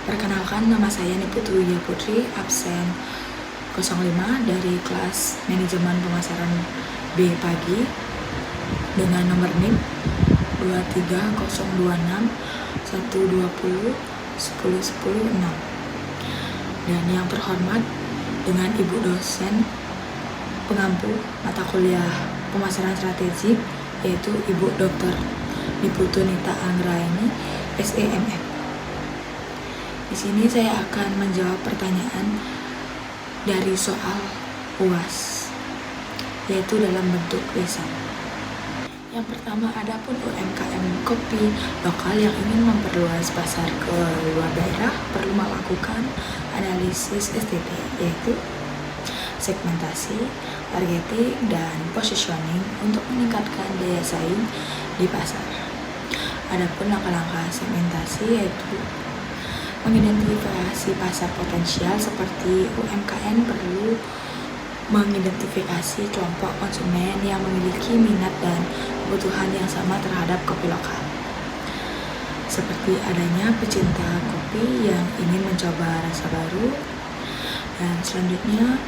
Perkenalkan, nama saya Niputu Widya Putri, absen 05 dari kelas Manajemen Pemasaran B pagi dengan nomor NIM 23026 120 10 6. Dan yang terhormat dengan Ibu dosen pengampu mata kuliah pemasaran strategik, yaitu Ibu Dr. Niputu Nita Anggraini, SEMF. Di sini saya akan menjawab pertanyaan dari soal UAS, yaitu dalam bentuk lisan. Yang pertama, adapun UMKM kopi lokal yang ingin memperluas pasar ke luar daerah perlu melakukan analisis STT, yaitu segmentasi, targeting, dan positioning untuk meningkatkan daya saing di pasar. Adapun langkah-langkah segmentasi yaitu mengidentifikasi pasar potensial, seperti UMKM perlu mengidentifikasi kelompok konsumen yang memiliki minat dan kebutuhan yang sama terhadap kopi lokal, seperti adanya pecinta kopi yang ingin mencoba rasa baru. Dan selanjutnya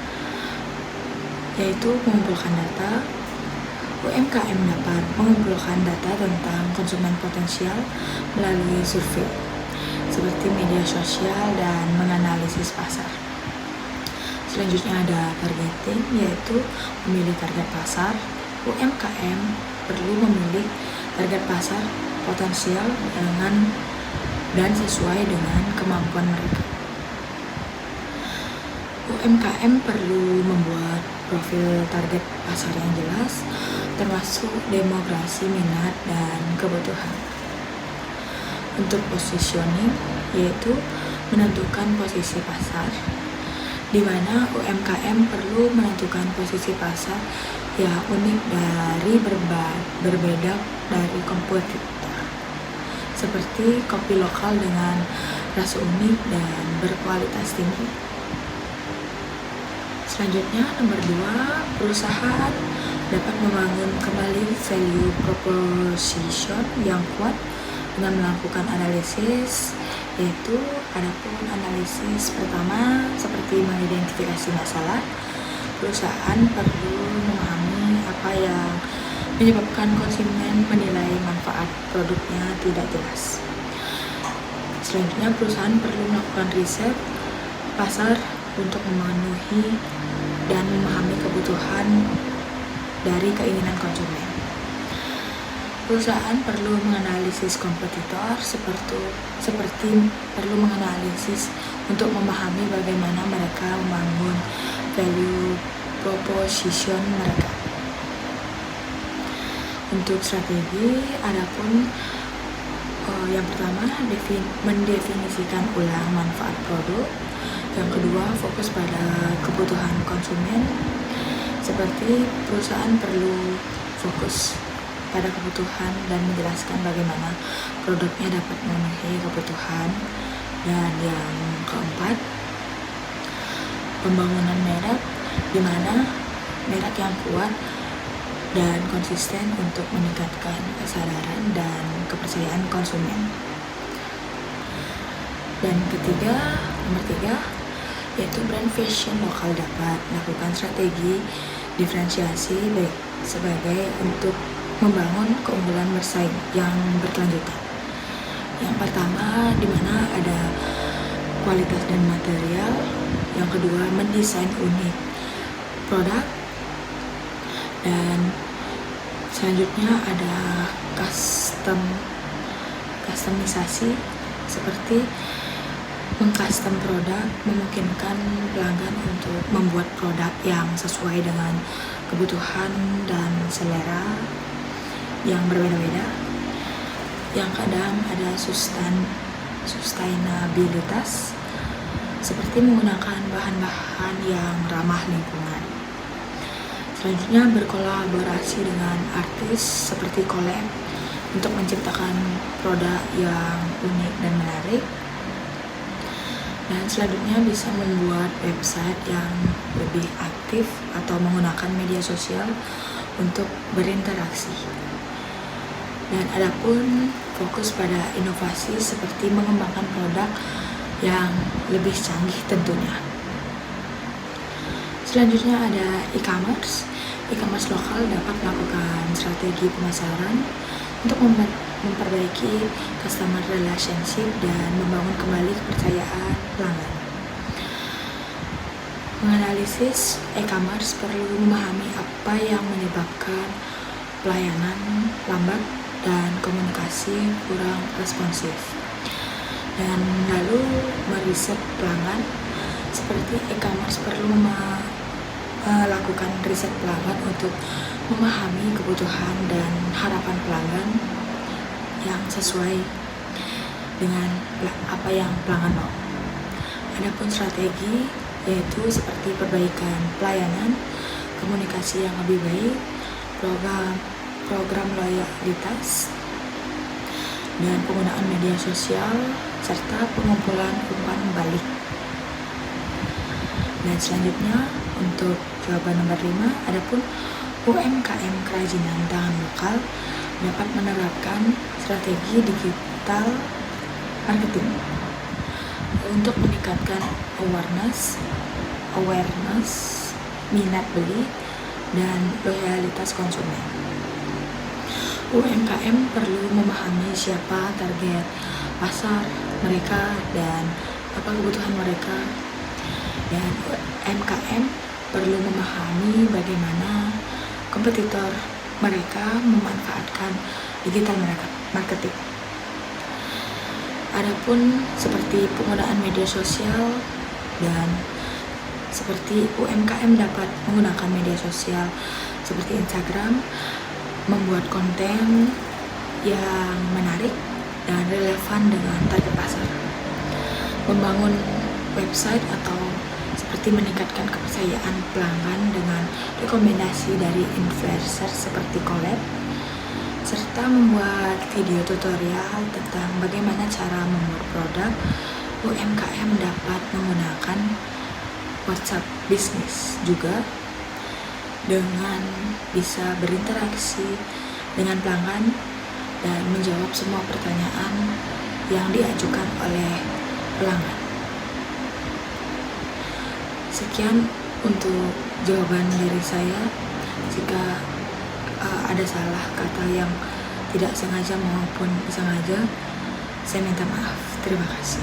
yaitu mengumpulkan data. UMKM dapat mengumpulkan data tentang konsumen potensial melalui survei, seperti media sosial, dan menganalisis pasar. Selanjutnya ada targeting, yaitu memilih target pasar. UMKM perlu memilih target pasar potensial dan sesuai dengan kemampuan mereka. UMKM perlu membuat profil target pasar yang jelas, termasuk demografi, minat, dan kebutuhan. Untuk positioning, yaitu menentukan posisi pasar, di mana UMKM perlu menentukan posisi pasar yang unik berbeda dari kompetitor, seperti kopi lokal dengan rasa unik dan berkualitas tinggi. Selanjutnya, nomor 2, perusahaan dapat membangun kembali value proposition yang kuat dengan melakukan analisis, yaitu adapun analisis pertama seperti mengidentifikasi masalah. Perusahaan perlu memahami apa yang menyebabkan konsumen menilai manfaat produknya tidak jelas. Selanjutnya, perusahaan perlu melakukan riset pasar untuk memenuhi dan memahami kebutuhan dari keinginan konsumen. Perusahaan perlu menganalisis kompetitor, seperti perlu menganalisis untuk memahami bagaimana mereka membangun value proposition mereka. Untuk strategi, adapun yang pertama, mendefinisikan ulang manfaat produk. Yang kedua, fokus pada kebutuhan konsumen, seperti perusahaan perlu fokus pada kebutuhan dan menjelaskan bagaimana produknya dapat memenuhi kebutuhan. Dan yang keempat, pembangunan merek, di mana merek yang kuat dan konsisten untuk meningkatkan kesadaran dan kepercayaan konsumen. Dan nomor tiga, yaitu brand fashion lokal dapat melakukan strategi diferensiasi sebagai untuk membangun keunggulan bersaing yang berkelanjutan. Yang pertama, di mana ada kualitas dan material. Yang kedua, mendesain unik produk. Dan selanjutnya ada customisasi, seperti mengcustom produk, memungkinkan pelanggan untuk membuat produk yang sesuai dengan kebutuhan dan selera yang berbeda-beda. Yang kadang ada sustainabilitas, seperti menggunakan bahan-bahan yang ramah lingkungan. Selanjutnya, berkolaborasi dengan artis seperti collab untuk menciptakan produk yang unik dan menarik. Dan selanjutnya, bisa membuat website yang lebih aktif atau menggunakan media sosial untuk berinteraksi. Dan adapun fokus pada inovasi seperti mengembangkan produk yang lebih canggih tentunya. Selanjutnya ada e-commerce. E-commerce lokal dapat melakukan strategi pemasaran untuk memperbaiki customer relationship dan membangun kembali kepercayaan pelanggan. Menganalisis e-commerce perlu memahami apa yang menyebabkan pelayanan lambat dan komunikasi kurang responsif. Dan lalu meriset pelanggan. Seperti e-commerce perlu melakukan riset pelanggan untuk memahami kebutuhan dan harapan pelanggan yang sesuai dengan apa yang pelanggan mau. Adapun strategi yaitu seperti perbaikan pelayanan, komunikasi yang lebih baik, program loyalitas, dan penggunaan media sosial, serta pengumpulan umpan balik. Dan selanjutnya untuk jawaban nomor 5, adapun UMKM kerajinan tangan lokal dapat menerapkan strategi digital marketing untuk meningkatkan awareness, minat beli, dan loyalitas konsumen. UMKM perlu memahami siapa target pasar mereka dan apa kebutuhan mereka, dan UMKM perlu memahami bagaimana kompetitor mereka memanfaatkan digital marketing. Adapun seperti penggunaan media sosial, dan seperti UMKM dapat menggunakan media sosial seperti Instagram, membuat konten yang menarik dan relevan dengan target pasar, membangun website atau seperti meningkatkan kepercayaan pelanggan dengan rekomendasi dari influencer seperti collab, serta membuat video tutorial tentang bagaimana cara membuat produk. UMKM dapat menggunakan WhatsApp bisnis juga dengan bisa berinteraksi dengan pelanggan dan menjawab semua pertanyaan yang diajukan oleh pelanggan. Sekian untuk jawaban dari saya. Jika ada salah kata yang tidak sengaja maupun sengaja, saya minta maaf. Terima kasih.